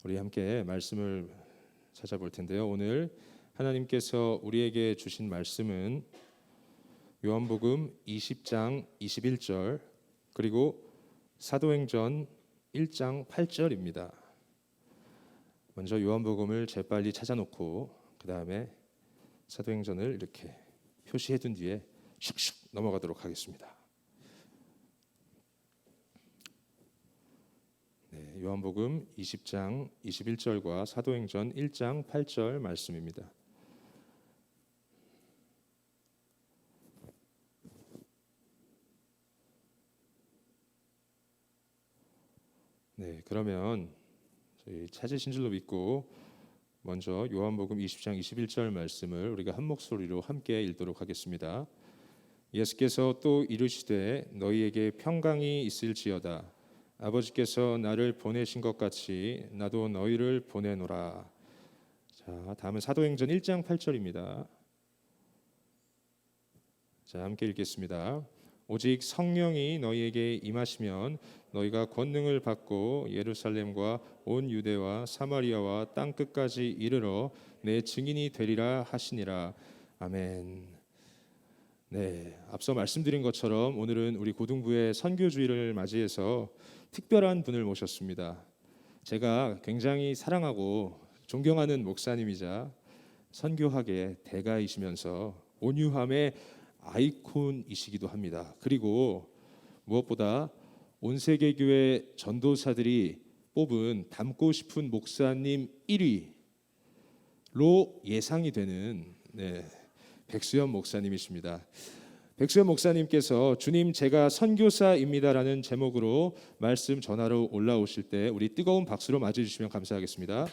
우리 함께 말씀을 찾아볼 텐데요. 오늘 하나님께서 우리에게 주신 말씀은 요한복음 20장 21절 그리고 사도행전 1장 8절입니다. 먼저 요한복음을 재빨리 찾아놓고 그 다음에 사도행전을 이렇게 표시해둔 뒤에 슉슉 넘어가도록 하겠습니다. 요한복음 20장 21절과 사도행전 1장 8절 말씀입니다. 그러면 저희 찾으신 줄로 믿고 먼저 요한복음 20장 21절 말씀을 우리가 한 목소리로 함께 읽도록 하겠습니다. 예수께서 또 이르시되 너희에게 평강이 있을지어다. 아버지께서 나를 보내신 것 같이 나도 너희를 보내노라. 자, 다음은 사도행전 1장 8절입니다. 자, 함께 읽겠습니다. 오직 성령이 너희에게 임하시면 너희가 권능을 받고 예루살렘과 온 유대와 사마리아와 땅 끝까지 이르러 내 증인이 되리라 하시니라. 아멘. 앞서 말씀드린 것처럼 오늘은 우리 고등부의 선교주일을 맞이해서 특별한 분을 모셨습니다. 제가 굉장히 사랑하고 존경하는 목사님이자 선교학의 대가이시면서 온유함의 아이콘이시기도 합니다. 그리고 무엇보다 온 세계 교회 전도사들이 뽑은 닮고 싶은 목사님 1위로 예상이 되는 백수연 목사님이십니다. 백수연 목사님께서 주님 제가 선교사입니다라는 제목으로 말씀 전하러 올라오실 때 우리 뜨거운 박수로 맞이해 주시면 감사하겠습니다.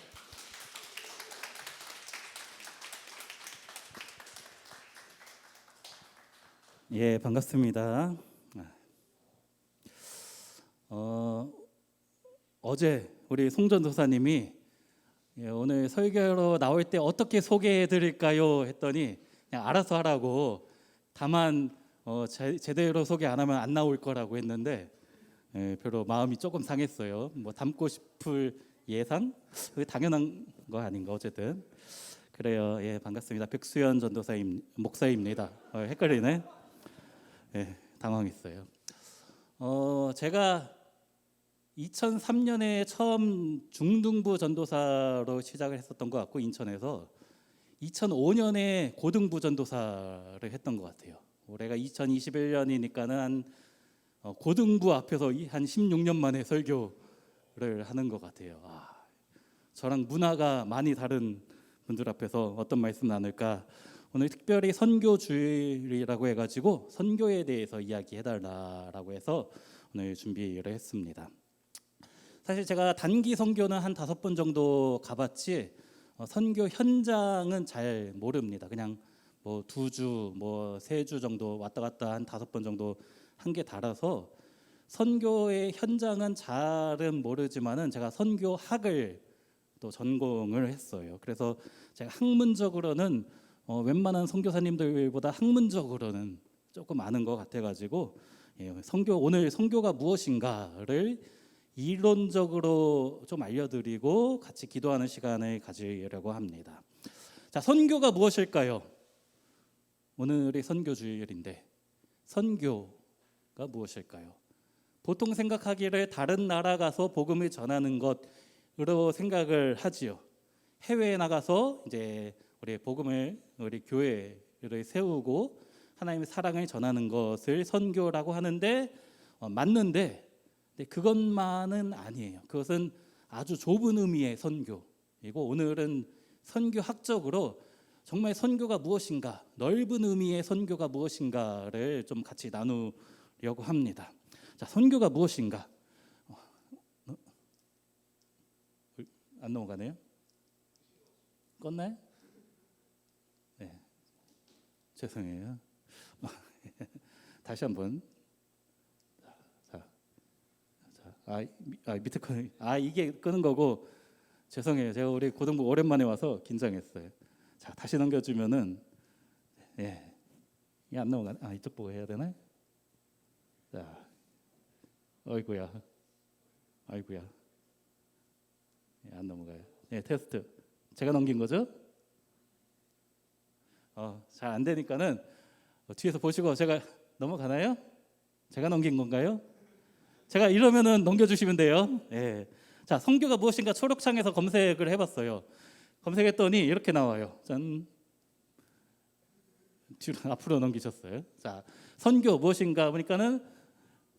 예, 반갑습니다. 어제 우리 송전도사님이 오늘 설교로 나올 때 어떻게 소개해드릴까요? 했더니 그냥 알아서 하라고, 다만 제대로 소개 안 하면 안 나올 거라고 했는데 별로 마음이 조금 상했어요. 뭐 닮고 싶을 예상? 그게 당연한 거 아닌가. 어쨌든 그래요. 예, 반갑습니다. 백수연 전도사님 목사입니다. 헷갈리네. 당황했어요. 제가 2003년에 처음 중등부 전도사로 시작을 했었던 것 같고 인천에서 2005년에 고등부 전도사를 했던 것 같아요. 올해가 2021년이니까는 한 고등부 앞에서 한 16년 만에 설교를 하는 것 같아요. 저랑 문화가 많이 다른 분들 앞에서 어떤 말씀 나눌까. 오늘 특별히 선교주일이라고 해가지고 선교에 대해서 이야기해달라고 해서 오늘 준비를 했습니다. 사실 제가 단기 선교는 한 5번 정도 가봤지 선교 현장은 잘 모릅니다. 그냥 뭐 2주, 뭐 3주 정도 왔다 갔다 한 5번 정도 한 게 달아서 선교의 현장은 잘은 모르지만은 제가 선교학을 또 전공을 했어요. 그래서 제가 학문적으로는 웬만한 선교사님들보다 학문적으로는 조금 아는 것 같아가지고 오늘 선교가 무엇인가를 이론적으로 좀 알려드리고 같이 기도하는 시간을 가지려고 합니다. 자, 선교가 무엇일까요? 오늘이 선교주일인데 선교가 무엇일까요? 보통 생각하기를 다른 나라 가서 복음을 전하는 것으로 생각을 하지요. 해외에 나가서 이제 우리 교회를 세우고 하나님의 사랑을 전하는 것을 선교라고 하는데 맞는데 그것만은 아니에요. 그것은 아주 좁은 의미의 선교이고 오늘은 선교학적으로 정말 선교가 무엇인가, 넓은 의미의 선교가 무엇인가를 좀 같이 나누려고 합니다. 자, 선교가 무엇인가? 안 넘어가네요? 껐나요? 네, 죄송해요. 다시 한번. 밑에 끄는 이게 끄는 거고 죄송해요. 제가 우리 고등부 오랜만에 와서 긴장했어요. 자, 다시 넘겨주면은 이게 안 넘어가네. 이쪽 보고 해야 되나? 자, 아이고야. 안 넘어가요. 네, 테스트. 제가 넘긴 거죠? 잘 안 되니까는 뒤에서 보시고 제가 넘어가나요? 제가 넘긴 건가요? 제가 이러면은 넘겨주시면 돼요. 예. 자, 선교가 무엇인가 초록창에서 검색을 해봤어요. 검색했더니 이렇게 나와요. 짠. 뒤로 앞으로 넘기셨어요. 자, 선교 무엇인가 보니까는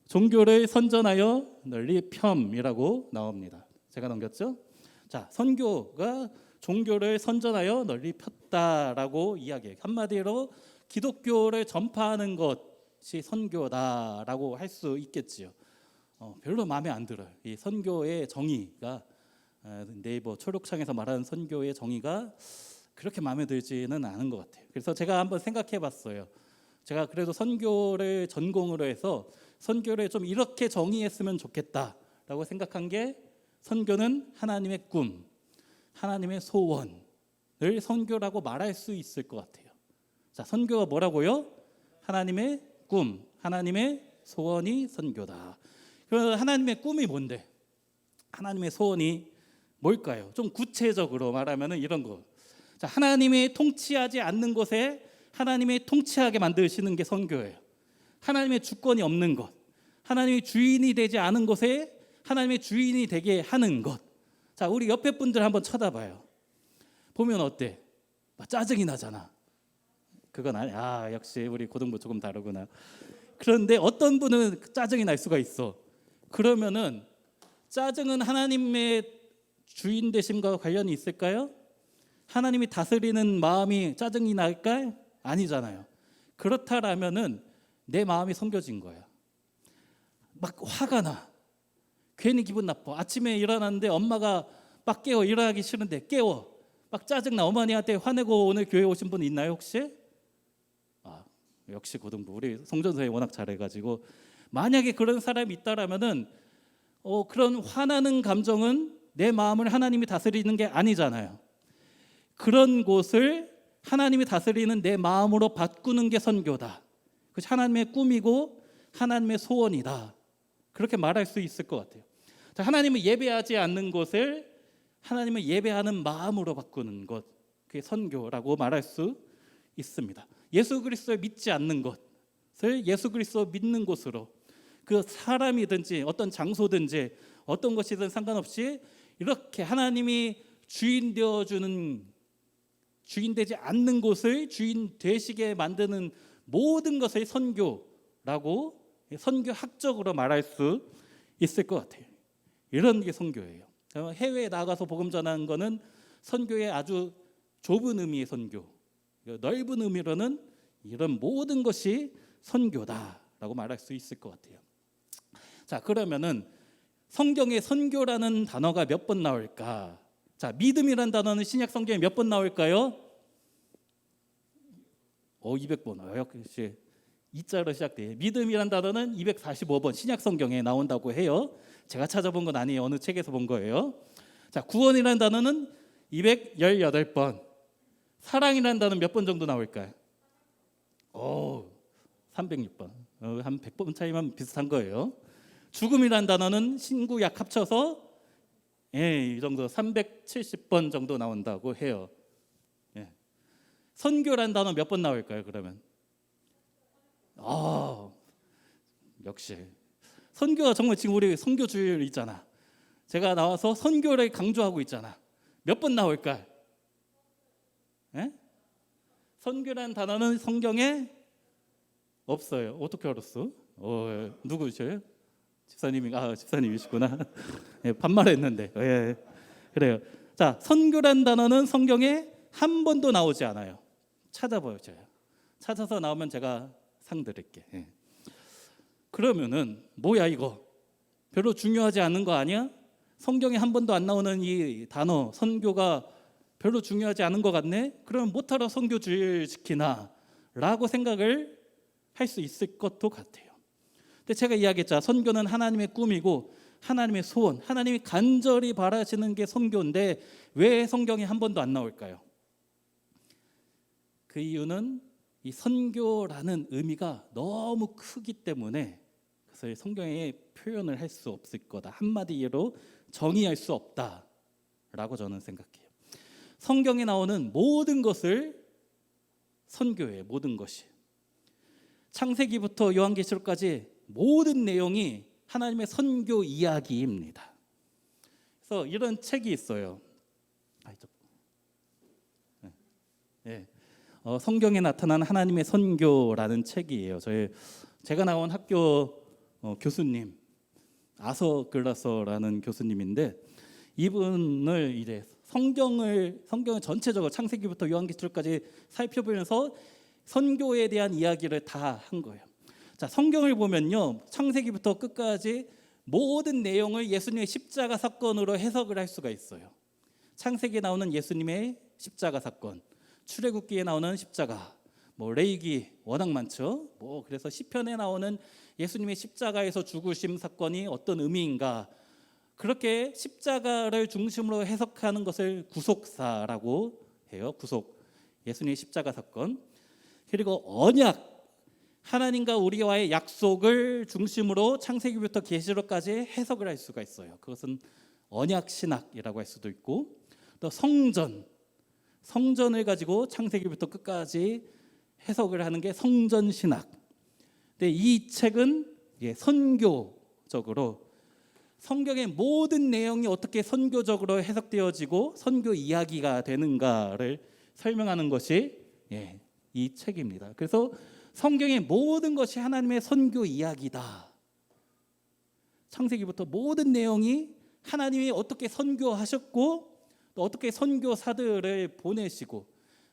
종교를 선전하여 널리 켬이라고 나옵니다. 제가 넘겼죠? 자, 선교가 종교를 선전하여 널리 폈다라고 이야기해요. 한마디로 기독교를 전파하는 것이 선교다라고 할 수 있겠지요. 별로 마음에 안 들어요. 이 선교의 정의가 네이버 초록창에서 말하는 선교의 정의가 그렇게 마음에 들지는 않은 것 같아요. 그래서 제가 한번 생각해봤어요. 제가 그래도 선교를 전공으로 해서 선교를 좀 이렇게 정의했으면 좋겠다라고 생각한 게 선교는 하나님의 꿈, 하나님의 소원을 선교라고 말할 수 있을 것 같아요. 자, 선교가 뭐라고요? 하나님의 꿈, 하나님의 소원이 선교다. 그럼 하나님의 꿈이 뭔데? 하나님의 소원이 뭘까요? 좀 구체적으로 말하면 이런 거. 자, 하나님이 통치하지 않는 곳에 하나님이 통치하게 만드시는 게 선교예요. 하나님의 주권이 없는 것, 하나님이 주인이 되지 않은 곳에 하나님의 주인이 되게 하는 것. 자, 우리 옆에 분들 한번 쳐다봐요. 보면 어때? 짜증이 나잖아. 그건 아니야. 역시 우리 고등부 조금 다르구나. 그런데 어떤 분은 짜증이 날 수가 있어. 그러면은 짜증은 하나님의 주인 되심과 관련이 있을까요? 하나님이 다스리는 마음이 짜증이 날까요? 아니잖아요. 그렇다라면은 내 마음이 섬겨진 거야. 막 화가 나. 괜히 기분 나빠. 아침에 일어났는데 엄마가 막 깨워. 일어나기 싫은데 깨워. 막 짜증나. 어머니한테 화내고 오늘 교회 오신 분 있나요 혹시? 역시 고등부. 우리 송전선이 워낙 잘해가지고 만약에 그런 사람이 있다라면은 그런 화나는 감정은 내 마음을 하나님이 다스리는 게 아니잖아요. 그런 곳을 하나님이 다스리는 내 마음으로 바꾸는 게 선교다. 그것이 하나님의 꿈이고 하나님의 소원이다. 그렇게 말할 수 있을 것 같아요. 자, 하나님을 예배하지 않는 곳을 하나님을 예배하는 마음으로 바꾸는 것, 그게 선교라고 말할 수 있습니다. 예수 그리스도를 믿지 않는 것을 예수 그리스도 믿는 곳으로, 그 사람이든지 어떤 장소든지 어떤 것이든 상관없이 이렇게 하나님이 주인 되어주는, 주인 되지 않는 곳을 주인 되시게 만드는 모든 것을 선교라고 선교학적으로 말할 수 있을 것 같아요. 이런 게 선교예요. 해외에 나가서 복음 전하는 거는 선교의 아주 좁은 의미의 선교, 넓은 의미로는 이런 모든 것이 선교다라고 말할 수 있을 것 같아요. 자, 그러면은 성경에 선교라는 단어가 몇 번 나올까? 자, 믿음이라는 단어는 신약 성경에 몇 번 나올까요? 200번. 역시 이자로 시작돼요. 믿음이라는 단어는 245번 신약 성경에 나온다고 해요. 제가 찾아본 건 아니에요. 어느 책에서 본 거예요. 자, 구원이라는 단어는 218번. 사랑이라는 단어는 몇 번 정도 나올까요? 306번. 한 100번 차이만 비슷한 거예요. 죽음이라는 단어는 신구약 합쳐서 이 정도 370번 정도 나온다고 해요. 선교라는 단어 몇 번 나올까요? 그러면 역시 선교가 정말 지금 우리 선교주일 있잖아. 제가 나와서 선교를 강조하고 있잖아. 몇 번 나올까요? 선교라는 단어는 성경에 없어요. 어떻게 알았어? 누구셔요? 집사님이시구나. 반말했는데. 그래요. 자, 선교라는 단어는 성경에 한 번도 나오지 않아요. 찾아보세요. 찾아서 나오면 제가 상 드릴게. 그러면은 뭐야 이거? 별로 중요하지 않은 거 아니야? 성경에 한 번도 안 나오는 이 단어 선교가 별로 중요하지 않은 것 같네? 그러면 못하러 선교주일 지키나? 라고 생각을 할 수 있을 것도 같아요. 근데 제가 이야기했죠. 선교는 하나님의 꿈이고 하나님의 소원, 하나님이 간절히 바라시는 게 선교인데 왜 성경에 한 번도 안 나올까요? 그 이유는 이 선교라는 의미가 너무 크기 때문에 그래서 성경에 표현을 할 수 없을 거다. 한마디로 정의할 수 없다. 선교라고 저는 생각해요. 성경에 나오는 모든 것을 선교예요. 모든 것이. 창세기부터 요한계시록까지 모든 내용이 하나님의 선교 이야기입니다. 그래서 이런 책이 있어요. 성경에 나타난 하나님의 선교라는 책이에요. 제가 나온 학교 교수님 아서글라서라는 교수님인데, 이분을 이제 성경을 전체적으로 창세기부터 요한계시록까지 살펴보면서 선교에 대한 이야기를 다 한 거예요. 자, 성경을 보면요, 창세기부터 끝까지 모든 내용을 예수님의 십자가 사건으로 해석을 할 수가 있어요. 창세기에 나오는 예수님의 십자가 사건, 출애굽기에 나오는 십자가, 레위기 워낙 많죠. 그래서 시편에 나오는 예수님의 십자가에서 죽으심 사건이 어떤 의미인가, 그렇게 십자가를 중심으로 해석하는 것을 구속사라고 해요. 구속, 예수님의 십자가 사건. 그리고 언약, 하나님과 우리와의 약속을 중심으로 창세기부터 계시록까지 해석을 할 수가 있어요. 그것은 언약 신학이라고 할 수도 있고, 또 성전을 가지고 창세기부터 끝까지 해석을 하는 게 성전 신학. 근데 이 책은 선교적으로 성경의 모든 내용이 어떻게 선교적으로 해석되어지고 선교 이야기가 되는가를 설명하는 것이 이 책입니다. 그래서 성경의 모든 것이 하나님의 선교 이야기다. 창세기부터 모든 내용이 하나님이 어떻게 선교하셨고, 또 어떻게 선교사들을 보내시고,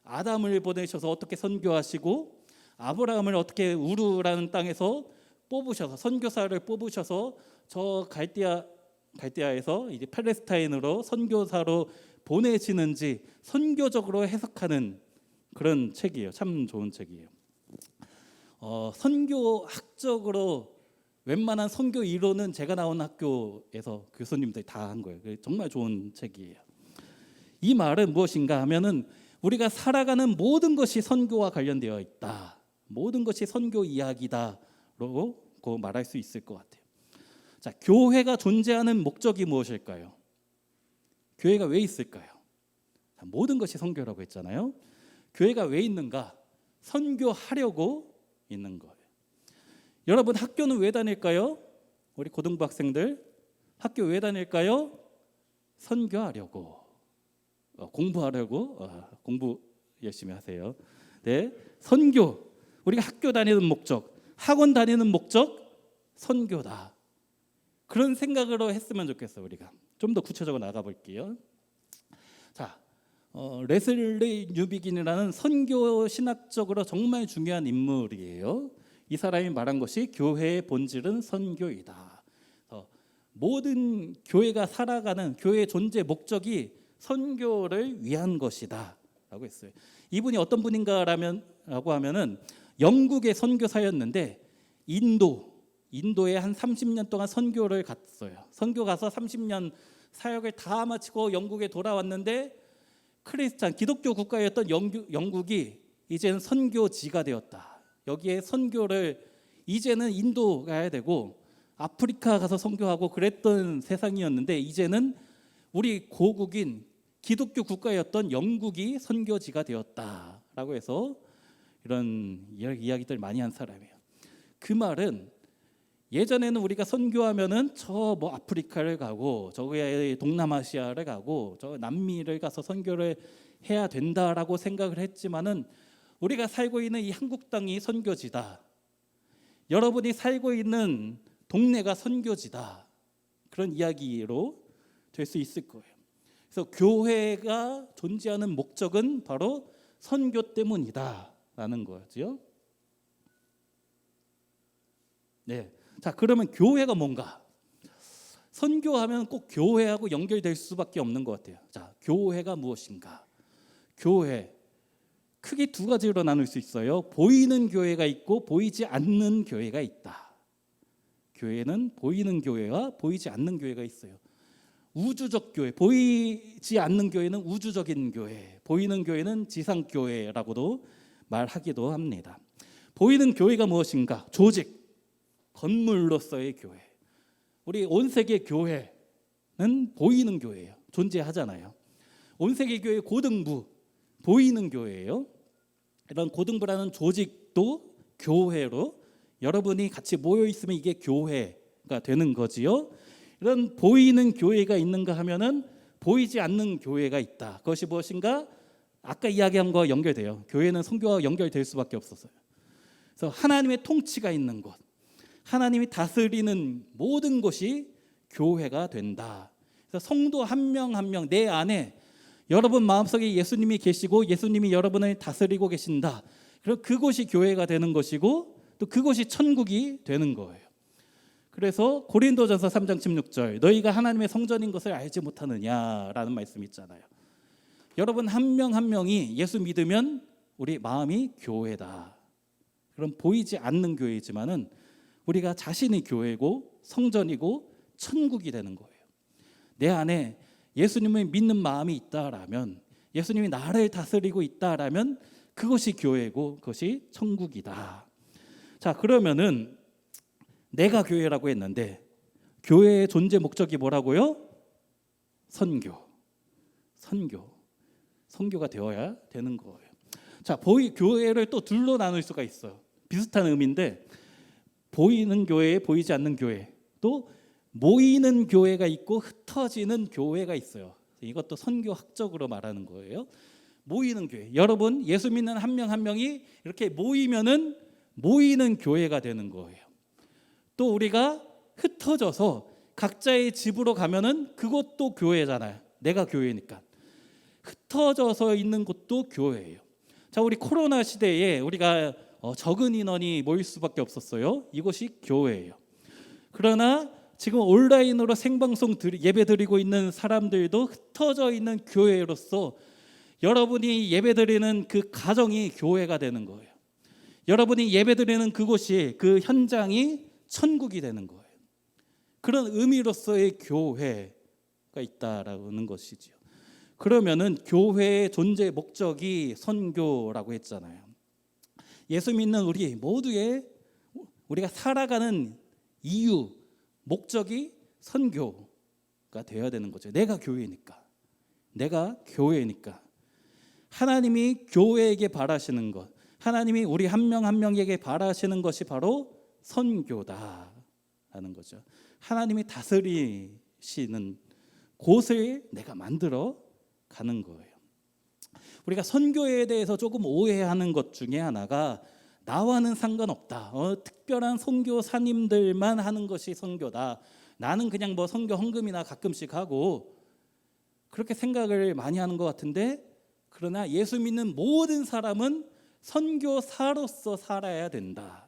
아담을 보내셔서 어떻게 선교하시고, 아브라함을 어떻게 우르라는 땅에서 뽑으셔서 선교사를 뽑으셔서 저 갈대아에서 이제 팔레스타인으로 선교사로 보내시는지 선교적으로 해석하는 그런 책이에요. 참 좋은 책이에요. 선교학적으로 웬만한 선교 이론은 제가 나온 학교에서 교수님들이 다 한 거예요. 정말 좋은 책이에요. 이 말은 무엇인가 하면은 우리가 살아가는 모든 것이 선교와 관련되어 있다. 모든 것이 선교 이야기다라고 말할 수 있을 것 같아요. 자, 교회가 존재하는 목적이 무엇일까요? 교회가 왜 있을까요? 자, 모든 것이 선교라고 했잖아요. 교회가 왜 있는가? 선교하려고 있는 거예요. 여러분, 학교는 왜 다닐까요? 우리 고등부 학생들 학교 왜 다닐까요? 선교하려고, 공부하려고. 공부 열심히 하세요. 네, 선교. 우리가 학교 다니는 목적, 학원 다니는 목적, 선교다. 그런 생각으로 했으면 좋겠어요. 우리가 좀 더 구체적으로 나가 볼게요. 자, 레슬리 뉴비긴이라는 선교 신학적으로 정말 중요한 인물이에요. 이 사람이 말한 것이 교회의 본질은 선교이다. 모든 교회가 살아가는 교회의 존재 목적이 선교를 위한 것이다 라고 했어요. 이분이 어떤 분인가라고 하면은 영국의 선교사였는데 인도에 한 30년 동안 선교를 갔어요. 선교 가서 30년 사역을 다 마치고 영국에 돌아왔는데, 기독교 국가였던 영국이 이제는 선교지가 되었다. 여기에 선교를 이제는 인도 가야 되고 아프리카 가서 선교하고 그랬던 세상이었는데, 이제는 우리 고국인 기독교 국가였던 영국이 선교지가 되었다라고 해서 이런 이야기들 많이 한 사람이에요. 그 말은 예전에는 우리가 선교하면은 아프리카를 가고 저기 동남아시아를 가고 저 남미를 가서 선교를 해야 된다라고 생각을 했지만은, 우리가 살고 있는 이 한국 땅이 선교지다. 여러분이 살고 있는 동네가 선교지다. 그런 이야기로 될 수 있을 거예요. 그래서 교회가 존재하는 목적은 바로 선교 때문이다라는 거죠. 네. 자, 그러면 교회가 뭔가? 선교하면 꼭 교회하고 연결될 수밖에 없는 것 같아요. 자, 교회가 무엇인가? 교회 크게 두 가지로 나눌 수 있어요. 보이는 교회가 있고 보이지 않는 교회가 있다. 교회는 보이는 교회와 보이지 않는 교회가 있어요. 우주적 교회, 보이지 않는 교회는 우주적인 교회, 보이는 교회는 지상 교회라고도 말하기도 합니다. 보이는 교회가 무엇인가? 조직, 건물로서의 교회. 우리 온 세계 교회, 보이는 교회예요. 존재하잖아요. 온세계교회 고등부 보이는 교회예요. 이런 고등부라는 조직도 교회로 여러분이 같이 모여 있으면 이게 교회가 되는 거지요. 이런 보이는 교회가 있는가 하면은 보이지 않는 교회가 있다. 그것이 무엇인가? 아까 이야기한 거와 연결돼요. 교회는 성교와 연결될 수밖에 없었어요. 그래서 하나님의 통치가 있는 곳, 하나님이 다스리는 모든 곳이 교회가 된다. 그래서 성도 한 명 한 명 내 안에 여러분 마음속에 예수님이 계시고 예수님이 여러분을 다스리고 계신다. 그럼 그곳이 교회가 되는 것이고 또 그곳이 천국이 되는 거예요. 그래서 고린도전서 3장 16절 너희가 하나님의 성전인 것을 알지 못하느냐라는 말씀이 있잖아요. 여러분 한 명 한 명이 예수 믿으면 우리 마음이 교회다. 그럼 보이지 않는 교회이지만은 우리가 자신이 교회고 성전이고 천국이 되는 거예요. 내 안에 예수님을 믿는 마음이 있다라면, 예수님이 나를 다스리고 있다라면 그것이 교회고 그것이 천국이다. 자, 그러면은 내가 교회라고 했는데 교회의 존재 목적이 뭐라고요? 선교가 되어야 되는 거예요. 자, 교회를 또 둘로 나눌 수가 있어요. 비슷한 의미인데 보이는 교회, 보이지 않는 교회, 또 모이는 교회가 있고 흩어지는 교회가 있어요. 이것도 선교학적으로 말하는 거예요. 모이는 교회. 여러분 예수 믿는 한 명 한 명이 이렇게 모이면은 모이는 교회가 되는 거예요. 또 우리가 흩어져서 각자의 집으로 가면은 그것도 교회잖아요. 내가 교회니까. 흩어져서 있는 곳도 교회예요. 자, 우리 코로나 시대에 우리가 적은 인원이 모일 수밖에 없었어요. 이것이 교회예요. 그러나 지금 온라인으로 생방송 예배드리고 있는 사람들도 흩어져 있는 교회로서 여러분이 예배드리는 그 가정이 교회가 되는 거예요. 여러분이 예배드리는 그곳이, 그 현장이 천국이 되는 거예요. 그런 의미로서의 교회가 있다라는 것이죠. 그러면은 교회의 존재 목적이 선교라고 했잖아요. 예수 믿는 우리 모두의 우리가 살아가는 이유, 목적이 선교가 되어야 되는 거죠. 내가 교회니까. 하나님이 교회에게 바라시는 것, 하나님이 우리 한 명 한 명에게 바라시는 것이 바로 선교다라는 거죠. 하나님이 다스리시는 곳을 내가 만들어 가는 거예요. 우리가 선교에 대해서 조금 오해하는 것 중에 하나가 나와는 상관없다. 특별한 선교사님들만 하는 것이 선교다. 나는 그냥 뭐 선교 헌금이나 가끔씩 하고 그렇게 생각을 많이 하는 것 같은데, 그러나 예수 믿는 모든 사람은 선교사로서 살아야 된다.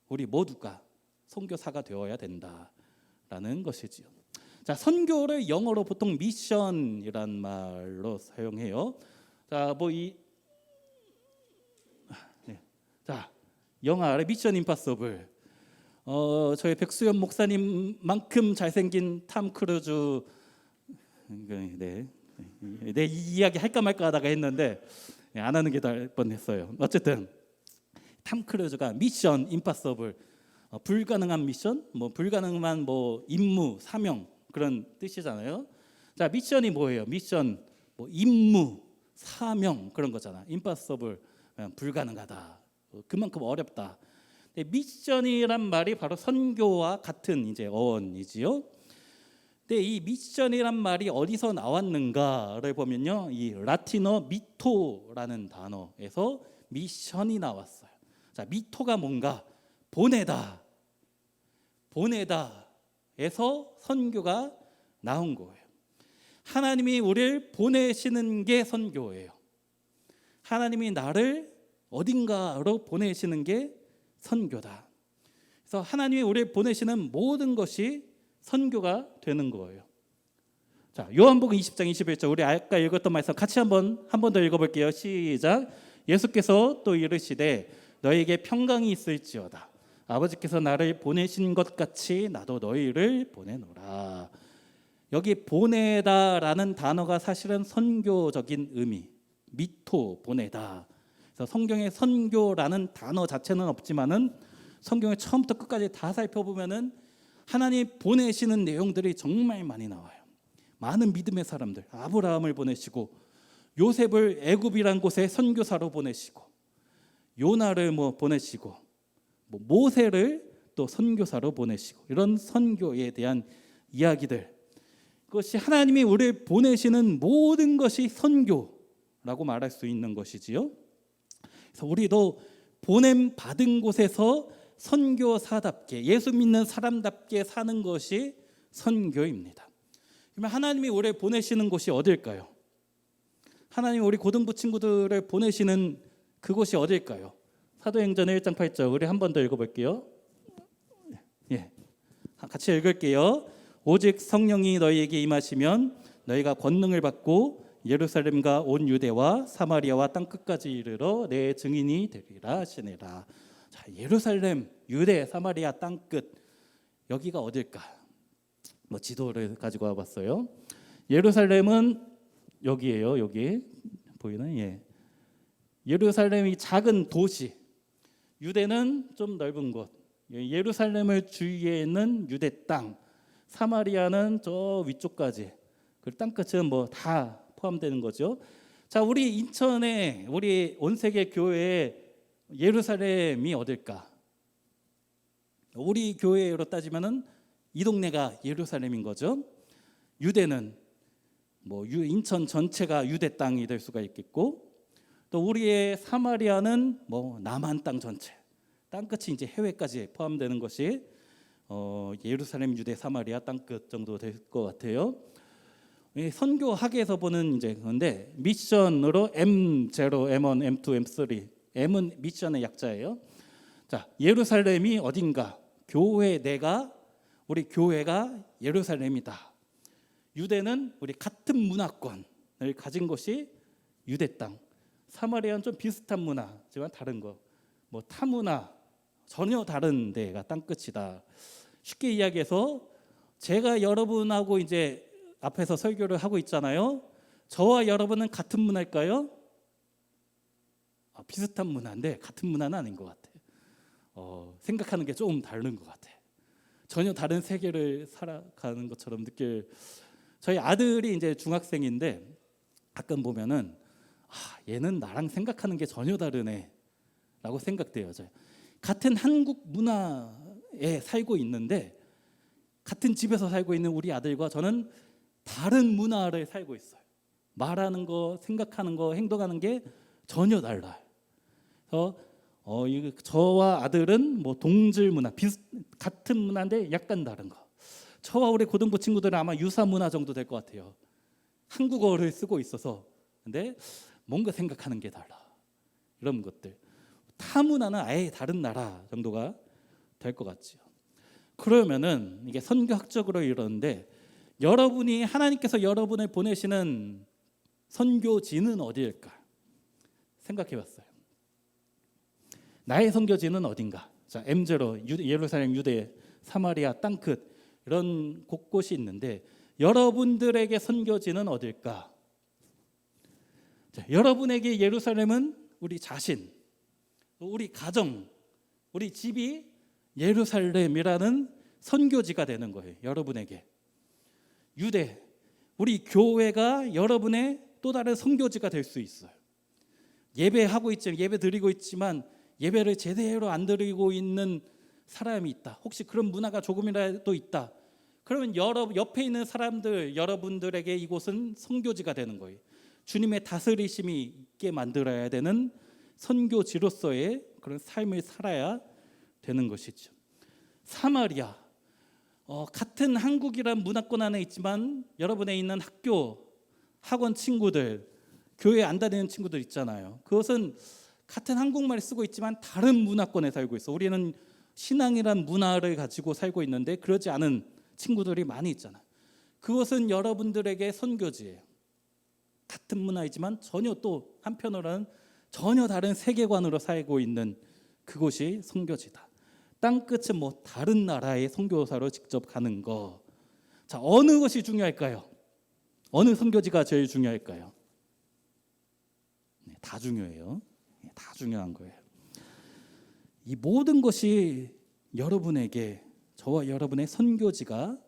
우리 모두가 선교사가 되어야 된다라는 것이지요. 자, 선교를 영어로 보통 미션이란 말로 사용해요. 자, 자, 영화 아래 미션 임파서블. 저희 백수연 목사님만큼 잘생긴 탐 크루즈, 내 이야기 할까 말까 하다가 했는데 안 하는 게 날 뻔했어요. 어쨌든 탐 크루즈가 미션 임파서블, 불가능한 미션, 불가능한 임무, 사명 그런 뜻이잖아요. 자, 미션이 뭐예요? 미션, 임무, 사명 그런 거잖아. 임파서블, 불가능하다. 그만큼 어렵다. 미션이란 말이 바로 선교와 같은 이제 어원이지요. 근데 이 미션이란 말이 어디서 나왔는가를 보면요, 이 라틴어 미토라는 단어에서 미션이 나왔어요. 자, 미토가 뭔가? 보내다에서 선교가 나온 거예요. 하나님이 우리를 보내시는 게 선교예요. 하나님이 나를 어딘가로 보내시는 게 선교다. 그래서 하나님이 우리를 보내시는 모든 것이 선교가 되는 거예요. 자, 요한복음 20장 21절 우리 아까 읽었던 말씀 같이 한 번 더 읽어볼게요. 시작. 예수께서 또 이르시되 너희에게 평강이 있을지어다. 아버지께서 나를 보내신 것 같이 나도 너희를 보내노라. 여기 보내다라는 단어가 사실은 선교적인 의미, 미토, 보내다. 그래서 성경에 선교라는 단어 자체는 없지만은 성경을 처음부터 끝까지 다 살펴보면은 하나님 보내시는 내용들이 정말 많이 나와요. 많은 믿음의 사람들, 아브라함을 보내시고 요셉을 애굽이란 곳에 선교사로 보내시고 요나를 보내시고 모세를 또 선교사로 보내시고 이런 선교에 대한 이야기들, 그것이 하나님이 우리를 보내시는 모든 것이 선교라고 말할 수 있는 것이지요. 그래서 우리도 보냄 받은 곳에서 선교사답게 예수 믿는 사람답게 사는 것이 선교입니다. 그러면 하나님이 우리를 보내시는 곳이 어딜까요? 하나님이 우리 고등부 친구들을 보내시는 그곳이 어딜까요? 사도행전 1장 8절 우리 한 번 더 읽어볼게요. 예, 같이 읽을게요. 오직 성령이 너희에게 임하시면 너희가 권능을 받고 예루살렘과 온 유대와 사마리아와 땅 끝까지 이르러 내 증인이 되리라 하시니라. 자, 예루살렘, 유대, 사마리아 땅 끝, 여기가 어딜까? 지도를 가지고 와봤어요. 예루살렘은 여기예요. 여기 보이는 예루살렘이 작은 도시, 유대는 좀 넓은 곳, 예루살렘을 주위에 있는 유대 땅, 사마리아는 저 위쪽까지, 그 땅 끝은 다 포함되는 거죠. 자, 우리 인천에 우리 온세계 교회에 예루살렘이 어딜까? 우리 교회로 따지면은 이 동네가 예루살렘인 거죠. 유대는 인천 전체가 유대 땅이 될 수가 있겠고, 또 우리의 사마리아는 남한 땅 전체, 땅 끝이 이제 해외까지 포함되는 것이 예루살렘, 유대, 사마리아 땅 끝 정도 될 것 같아요. 선교학에서 보는 이제 그런데 미션으로 M0, M1, M2, M3, M은 미션의 약자예요. 자, 예루살렘이 어딘가? 교회 내가 우리 교회가 예루살렘이다. 유대는 우리 같은 문화권을 가진 것이 유대 땅. 사마리아는 좀 비슷한 문화지만 다른 거. 타문화 전혀 다른 데가 땅 끝이다. 쉽게 이야기해서 제가 여러분하고 이제 앞에서 설교를 하고 있잖아요. 저와 여러분은 같은 문화일까요? 비슷한 문화인데 같은 문화는 아닌 것 같아요. 생각하는 게 조금 다른 것 같아요. 전혀 다른 세계를 살아가는 것처럼 느낄. 저희 아들이 이제 중학생인데 가끔 보면은 얘는 나랑 생각하는 게 전혀 다르네라고 생각돼요. 같은 한국 문화에 살고 있는데 같은 집에서 살고 있는 우리 아들과 저는 다른 문화를 살고 있어요. 말하는 거, 생각하는 거, 행동하는 게 전혀 달라요. 그래서 저와 아들은 동질 문화, 같은 문화인데 약간 다른 거. 저와 우리 고등부 친구들은 아마 유사 문화 정도 될 것 같아요. 한국어를 쓰고 있어서 근데 뭔가 생각하는 게 달라. 이런 것들. 타 문화는 아예 다른 나라 정도가 될 것 같죠. 그러면은 이게 선교학적으로 이러는데 여러분이 하나님께서 여러분을 보내시는 선교지는 어디일까? 생각해봤어요. 나의 선교지는 어딘가? 자, M0, 예루살렘, 유대, 사마리아, 땅끝 이런 곳곳이 있는데 여러분들에게 선교지는 어딜까? 자, 여러분에게 예루살렘은 우리 자신, 우리 가정, 우리 집이 예루살렘이라는 선교지가 되는 거예요. 여러분에게. 유대, 우리 교회가 여러분의 또 다른 선교지가 될 수 있어요. 예배하고 있지만 예배 드리고 있지만 예배를 제대로 안 드리고 있는 사람이 있다. 혹시 그런 문화가 조금이라도 있다. 그러면 옆에 있는 사람들, 여러분들에게 이곳은 선교지가 되는 거예요. 주님의 다스리심이 있게 만들어야 되는 선교지로서의 그런 삶을 살아야 되는 것이죠. 사마리아, 같은 한국이란 문화권 안에 있지만 여러분의 있는 학교, 학원 친구들, 교회 안 다니는 친구들 있잖아요. 그것은 같은 한국말을 쓰고 있지만 다른 문화권에 살고 있어. 우리는 신앙이란 문화를 가지고 살고 있는데 그러지 않은 친구들이 많이 있잖아요. 그것은 여러분들에게 선교지예요. 같은 문화이지만 전혀 또 한편으로는 전혀 다른 세계관으로 살고 있는 그곳이 선교지다. 땅끝은 다른 나라의 선교사로 직접 가는 거. 자, 어느 것이 중요할까요? 어느 선교지가 제일 중요할까요? 다 중요해요. 다 중요한 거예요. 이 모든 것이 여러분에게 저와 여러분의 선교지가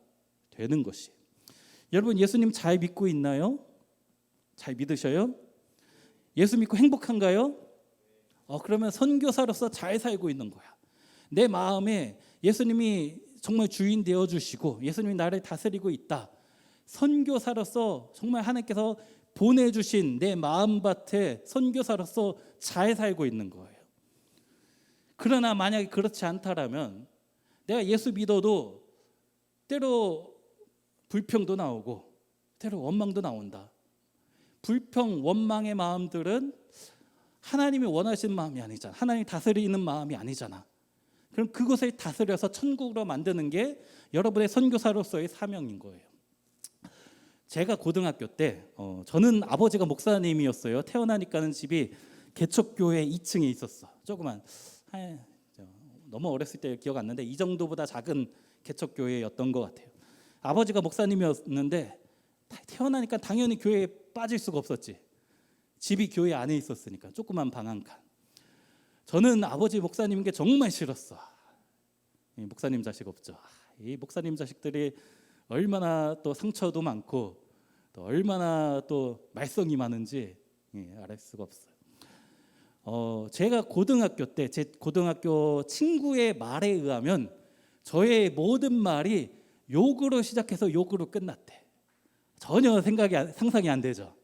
되는 것이. 여러분 예수님 잘 믿고 있나요? 잘 믿으셔요? 예수 믿고 행복한가요? 그러면 선교사로서 잘 살고 있는 거야. 내 마음에 예수님이 정말 주인 되어 주시고 예수님이 나를 다스리고 있다. 선교사로서 정말 하나님께서 보내주신 내 마음밭에 선교사로서 잘 살고 있는 거예요. 그러나 만약에 그렇지 않다라면 내가 예수 믿어도 때로 불평도 나오고 때로 원망도 나온다. 불평, 원망의 마음들은 하나님이 원하시는 마음이 아니잖아. 하나님이 다스리는 마음이 아니잖아. 그럼 그것을 다스려서 천국으로 만드는 게 여러분의 선교사로서의 사명인 거예요. 제가 고등학교 때 저는 아버지가 목사님이었어요. 태어나니까는 집이 개척교회 2층에 있었어. 조그만 너무 어렸을 때 기억 안 나는데 이 정도보다 작은 개척교회였던 것 같아요. 아버지가 목사님이었는데 태어나니까 당연히 교회에 빠질 수가 없었지. 집이 교회 안에 있었으니까 조그만 방 한 칸. 저는 아버지 목사님인 게 정말 싫었어. 이 목사님 자식 없죠. 이 목사님 자식들이 얼마나 또 상처도 많고 또 얼마나 또 말썽이 많은지 알 수가 없어요. 제가 고등학교 때 제 고등학교 친구의 말에 의하면 저의 모든 말이 욕으로 시작해서 욕으로 끝났대. 전혀 상상이 안 되죠.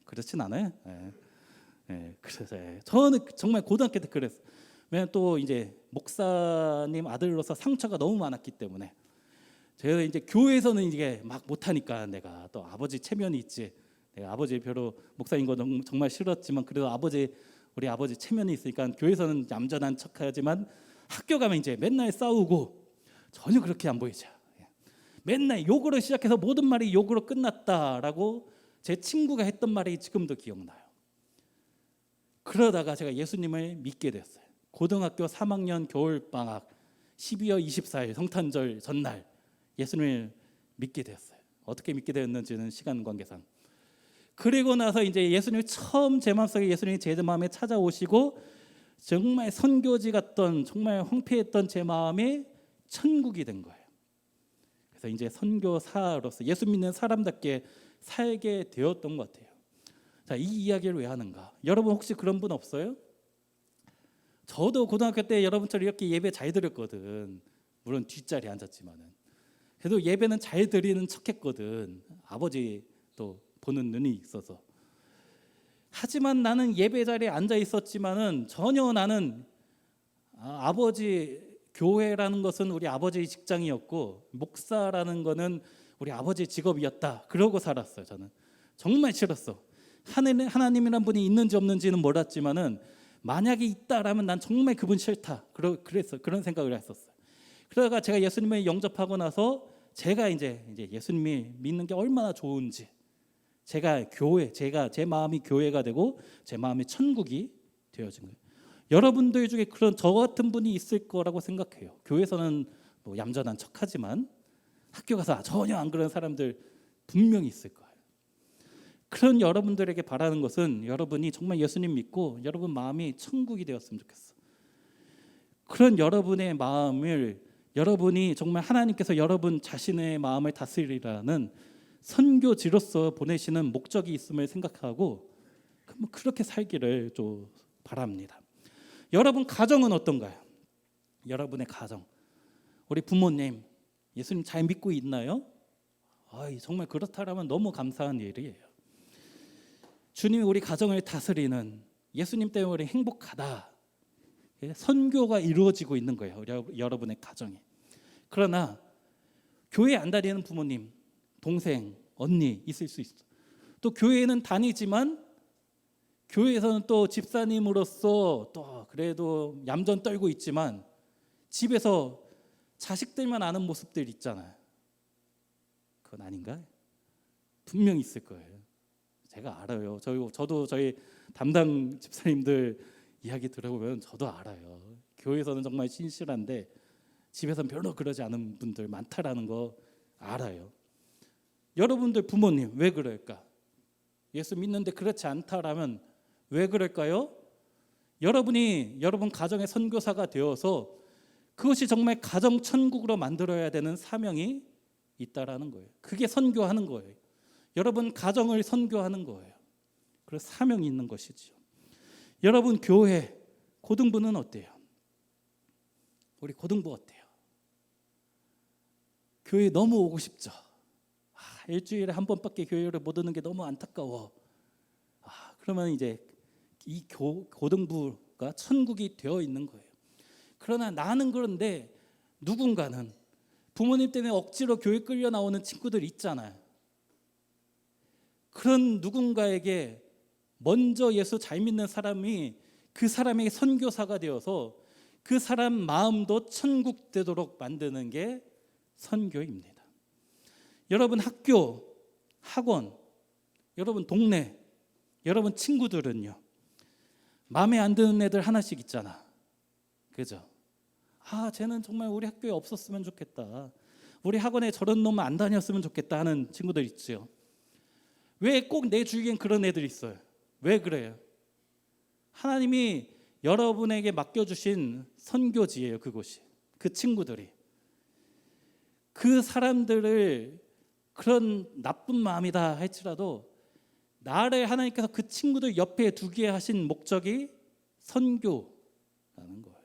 그렇진 않아요. 그래서 저는 정말 고등학교 때 그랬어요. 왜냐면 또 이제 목사님 아들로서 상처가 너무 많았기 때문에 제가 이제 교회에서는 이게 막 못하니까 내가 또 아버지 체면이 있지. 내가 아버지 별로 목사인 거 정말 싫었지만 그래도 우리 아버지 체면이 있으니까 교회에서는 얌전한 척하지만 학교 가면 이제 맨날 싸우고 전혀 그렇게 안 보이죠. 맨날 욕으로 시작해서 모든 말이 욕으로 끝났다라고 제 친구가 했던 말이 지금도 기억나요. 그러다가 제가 예수님을 믿게 됐어요. 고등학교 3학년 겨울방학 12월 24일 성탄절 전날 예수님을 믿게 되었어요. 어떻게 믿게 되었는지는 시간 관계상. 그리고 나서 이제 예수님이 처음 제 마음속에 예수님이 제 마음에 찾아오시고 정말 선교지 같던 정말 황폐했던 제 마음이 천국이 된 거예요. 그래서 이제 선교사로서 예수 믿는 사람답게 살게 되었던 것 같아요. 자, 이 이야기를 왜 하는가? 여러분 혹시 그런 분 없어요? 저도 고등학교 때 여러분처럼 이렇게 예배 잘 드렸거든. 물론 뒷자리에 앉았지만은 그래도 예배는 잘 드리는 척했거든. 아버지 또 보는 눈이 있어서. 하지만 나는 예배 자리에 앉아 있었지만은 전혀 나는 아버지 교회라는 것은 우리 아버지의 직장이었고 목사라는 거는 우리 아버지의 직업이었다. 그러고 살았어요. 저는 정말 싫었어. 하나님이란 분이 있는지 없는지는 몰랐지만은 만약에 있다라면 난 정말 그분 싫다. 그래서 그런 생각을 했었어요. 그러다가 제가 예수님을 영접하고 나서 제가 이제 예수님이 믿는 게 얼마나 좋은지 제가 제 마음이 교회가 되고 제 마음이 천국이 되어진 거예요. 여러분들 중에 그런 저 같은 분이 있을 거라고 생각해요. 교회에서는 뭐 얌전한 척하지만 학교 가서 전혀 안 그런 사람들 분명히 있을 거예요. 그런 여러분들에게 바라는 것은 여러분이 정말 예수님 믿고 여러분 마음이 천국이 되었으면 좋겠어. 그런 여러분의 마음을 여러분이 정말 하나님께서 여러분 자신의 마음을 다스리라는 선교지로서 보내시는 목적이 있음을 생각하고 그렇게 살기를 좀 바랍니다. 여러분 가정은 어떤가요? 여러분의 가정, 우리 부모님 예수님 잘 믿고 있나요? 정말 그렇다라면 너무 감사한 일이에요. 주님이 우리 가정을 다스리는 예수님 때문에 우리 행복하다. 선교가 이루어지고 있는 거예요. 여러분의 가정이. 그러나 교회 안 다니는 부모님, 동생, 언니 있을 수 있어. 또 교회는 다니지만 교회에서는 또 집사님으로서 또 그래도 얌전 떨고 있지만 집에서 자식들만 아는 모습들 있잖아요. 그건 아닌가요? 분명히 있을 거예요. 제가 알아요. 저도 저희 담당 집사님들 이야기 들어보면 저도 알아요. 교회에서는 정말 신실한데 집에서는 별로 그러지 않은 분들 많다라는 거 알아요. 여러분들 부모님 왜 그럴까? 예수 믿는데 그렇지 않다라면 왜 그럴까요? 여러분 가정의 선교사가 되어서 그것이 정말 가정 천국으로 만들어야 되는 사명이 있다라는 거예요. 그게 선교하는 거예요. 여러분 가정을 선교하는 거예요. 그래서 사명이 있는 것이죠. 여러분 교회 고등부는 어때요? 우리 고등부 어때요? 교회 너무 오고 싶죠. 일주일에 한 번밖에 교회를 못 오는 게 너무 안타까워. 그러면 이제 이 고등부가 천국이 되어 있는 거예요. 그러나 나는 그런데 누군가는 부모님 때문에 억지로 교회 끌려 나오는 친구들 있잖아요. 그런 누군가에게 먼저 예수 잘 믿는 사람이 그 사람에게 선교사가 되어서 그 사람 마음도 천국 되도록 만드는 게 선교입니다. 여러분 학교, 학원, 여러분 동네, 여러분 친구들은요. 마음에 안 드는 애들 하나씩 있잖아. 그죠? 쟤는 정말 우리 학교에 없었으면 좋겠다. 우리 학원에 저런 놈 안 다녔으면 좋겠다 하는 친구들 있죠. 왜 꼭 내 주위엔 그런 애들이 있어요? 왜 그래요? 하나님이 여러분에게 맡겨주신 선교지예요. 그곳이. 그 친구들이. 그 사람들을 그런 나쁜 마음이다 할지라도 나를 하나님께서 그 친구들 옆에 두게 하신 목적이 선교라는 거예요.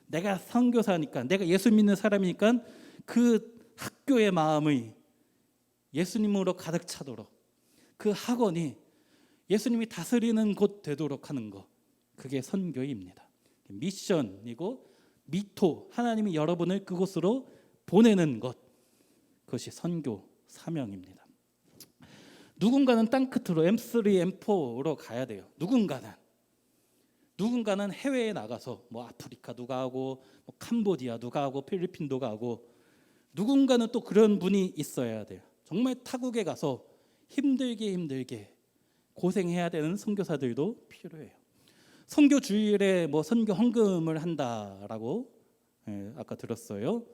내가 선교사니까, 내가 예수 믿는 사람이니까 그 학교의 마음이 예수님으로 가득 차도록, 그 학원이 예수님이 다스리는 곳 되도록 하는 것, 그게 선교입니다. 미션이고 미토, 하나님이 여러분을 그곳으로 보내는 것, 그것이 선교 사명입니다. 누군가는 땅끝으로 M3, M4로 가야 돼요. 누군가는 해외에 나가서 뭐 아프리카 누가 하고 뭐 캄보디아 누가 하고 필리핀도 가고, 누군가는 또 그런 분이 있어야 돼요. 정말 타국에 가서 힘들게 고생해야 되는 선교사들도 필요해요. 선교 주일에 뭐 선교 헌금을 한다라고 아까 들었어요.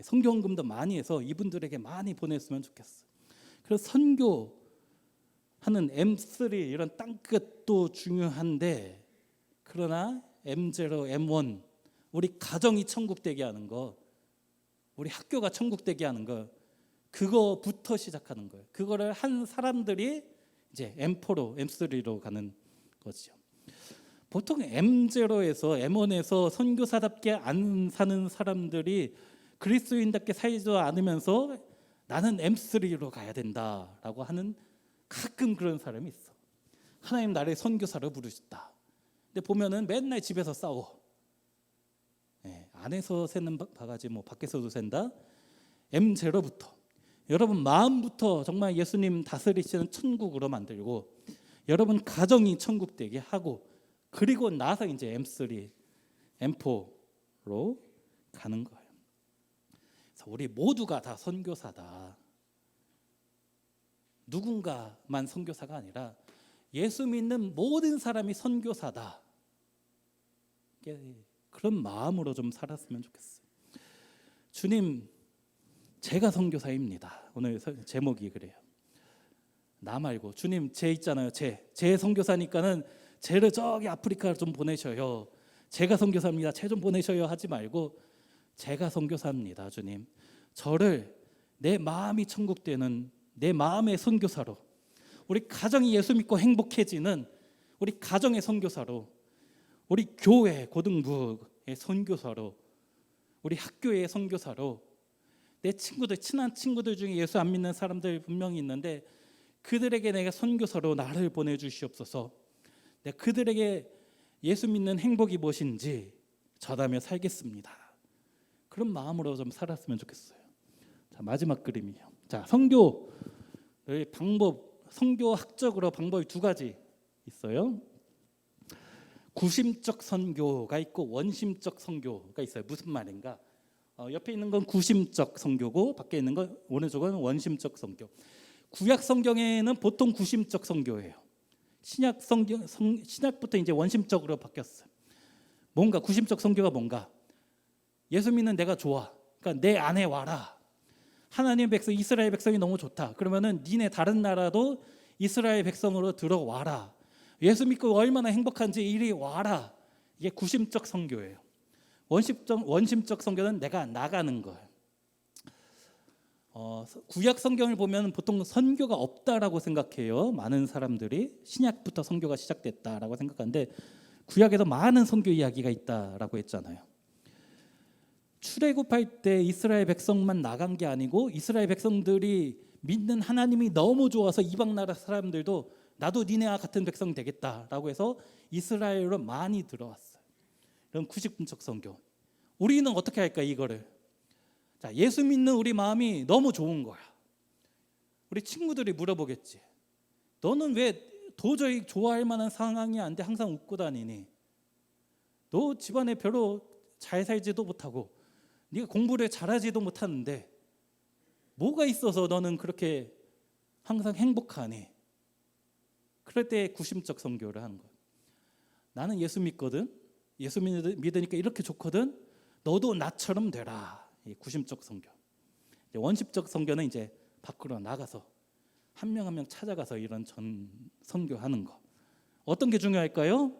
선교 헌금도 많이 해서 이분들에게 많이 보냈으면 좋겠어요. 그래서 선교하는 M3 이런 땅끝도 중요한데, 그러나 M0, M1 우리 가정이 천국 되게 하는 거, 우리 학교가 천국 되게 하는 거, 그거부터 시작하는 거예요. 그거를 한 사람들이 이제 M4로 M3로 가는 거죠. 보통 M0에서 M1에서 선교사답게 안 사는 사람들이 그리스도인답게 살지도 않으면서 나는 M3로 가야 된다라고 하는, 가끔 그런 사람이 있어. 하나님 나를 선교사로 부르셨다. 근데 보면은 맨날 집에서 싸워. 안에서 새는 바가지 뭐 밖에서도 샌다. M0부터 여러분 마음부터 정말 예수님 다스리시는 천국으로 만들고, 여러분 가정이 천국 되게 하고, 그리고 나서 이제 M3, M4로 가는 거예요. 그래서 우리 모두가 다 선교사다. 누군가만 선교사가 아니라 예수 믿는 모든 사람이 선교사다. 그런 마음으로 좀 살았으면 좋겠어요. 주님, 제가 선교사입니다. 오늘 제목이 그래요. 나 말고 주님, 제 있잖아요. 제 선교사니까는 쟤를 저기 아프리카로 좀 보내셔요. 제가 선교사입니다. 쟤 좀 보내셔요 하지 말고, 제가 선교사입니다. 주님, 저를 내 마음이 천국 되는 내 마음의 선교사로, 우리 가정이 예수 믿고 행복해지는 우리 가정의 선교사로, 우리 교회 고등부의 선교사로, 우리 학교의 선교사로, 내 친구들, 친한 친구들 중에 예수 안 믿는 사람들 분명히 있는데 그들에게 내가 선교사로 나를 보내주시옵소서. 내가 그들에게 예수 믿는 행복이 무엇인지 전하며 살겠습니다. 그런 마음으로 좀 살았으면 좋겠어요. 자, 마지막 그림이에요. 자, 선교의 방법, 선교학적으로 방법이 두 가지 있어요. 구심적 선교가 있고 원심적 선교가 있어요. 무슨 말인가? 옆에 있는 건 구심적 선교고 밖에 있는 건 오른쪽은 원심적 선교. 구약 성경에는 보통 구심적 선교예요. 신약 성경 신약부터 이제 원심적으로 바뀌었어요. 뭔가 구심적 선교가 뭔가? 예수 믿는 내가 좋아. 그러니까 내 안에 와라. 하나님의 백성, 이스라엘 백성이 너무 좋다. 그러면은 니네 다른 나라도 이스라엘 백성으로 들어와라. 예수 믿고 얼마나 행복한지 이리 와라. 이게 구심적 선교예요. 원심적 선교는 내가 나가는 거예요. 구약 성경을 보면 보통 선교가 없다라고 생각해요. 많은 사람들이 신약부터 선교가 시작됐다라고 생각하는데 구약에도 많은 선교 이야기가 있다라고 했잖아요. 출애굽할 때 이스라엘 백성만 나간 게 아니고 이스라엘 백성들이 믿는 하나님이 너무 좋아서 이방 나라 사람들도 나도 니네와 같은 백성 되겠다라고 해서 이스라엘로 많이 들어왔어요. 이런 구식분적 선교. 우리는 어떻게 할까 이거를? 자, 예수 믿는 우리 마음이 너무 좋은 거야. 우리 친구들이 물어보겠지. 너는 왜 도저히 좋아할 만한 상황이 안 돼 항상 웃고 다니니? 너 집안에 별로 잘 살지도 못하고 네가 공부를 잘하지도 못하는데 뭐가 있어서 너는 그렇게 항상 행복하니? 그럴 때 구심적 선교를 하는 거야. 나는 예수 믿거든. 예수 믿으니까 이렇게 좋거든. 너도 나처럼 되라. 이 구심적 선교. 원십적 선교는 이제 밖으로 나가서 한 명 한 명 찾아가서 이런 전 선교하는 거. 어떤 게 중요할까요?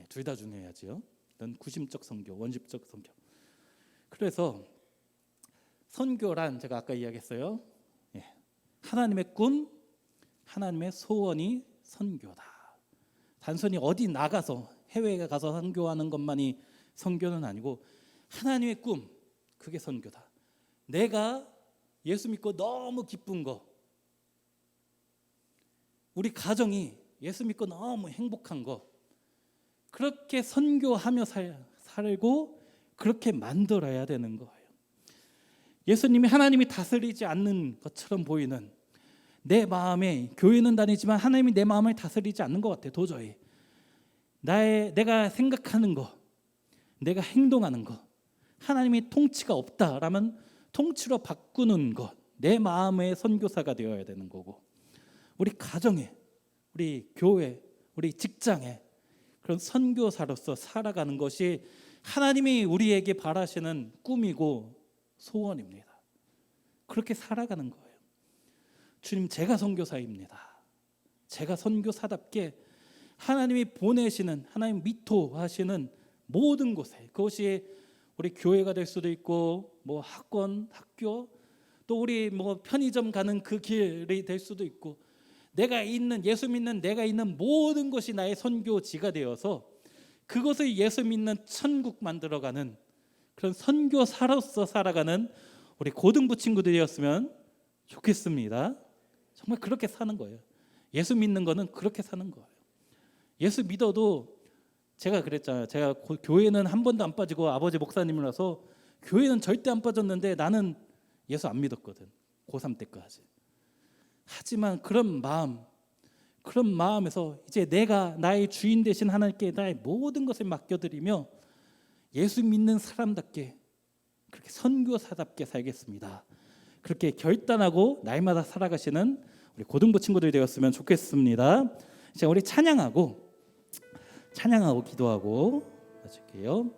둘 다 중요해야지요. 이런 구심적 선교, 원십적 선교. 그래서 선교란 제가 아까 이야기했어요. 하나님의 꿈, 하나님의 소원이 선교다. 단순히 어디 나가서 해외에 가서 선교하는 것만이 선교는 아니고 하나님의 꿈, 그게 선교다. 내가 예수 믿고 너무 기쁜 거, 우리 가정이 예수 믿고 너무 행복한 거, 그렇게 선교하며 살고 그렇게 만들어야 되는 거예요. 예수님이 하나님이 다스리지 않는 것처럼 보이는 내 마음에, 교회는 다니지만 하나님이 내 마음을 다스리지 않는 것 같아요. 도저히 내가 생각하는 거, 내가 행동하는 거, 하나님이 통치가 없다라면 통치로 바꾸는 것, 내 마음의 선교사가 되어야 되는 거고, 우리 가정에, 우리 교회, 우리 직장에 그런 선교사로서 살아가는 것이 하나님이 우리에게 바라시는 꿈이고 소원입니다. 그렇게 살아가는 거예요. 주님, 제가 선교사입니다. 제가 선교사답게 하나님이 보내시는, 하나님 미토하시는 모든 곳에, 그것이 우리 교회가 될 수도 있고 뭐 학원, 학교, 또 우리 뭐 편의점 가는 그 길이 될 수도 있고, 내가 있는, 예수 믿는 내가 있는 모든 것이 나의 선교지가 되어서 그것을 예수 믿는 천국 만들어가는 그런 선교사로서 살아가는 우리 고등부 친구들이었으면 좋겠습니다. 정말 그렇게 사는 거예요. 예수 믿는 거는 그렇게 사는 거예요. 예수 믿어도 제가 그랬잖아요. 제가 교회는 한 번도 안 빠지고 아버지 목사님이라서 교회는 절대 안 빠졌는데 나는 예수 안 믿었거든. 고3 때까지. 하지만 그런 마음에서 이제 내가 나의 주인 되신 하나님께 나의 모든 것을 맡겨드리며 예수 믿는 사람답게 그렇게 선교사답게 살겠습니다. 그렇게 결단하고 날마다 살아가시는 우리 고등부 친구들 되었으면 좋겠습니다. 이제 우리 찬양하고 기도하고 마칠게요.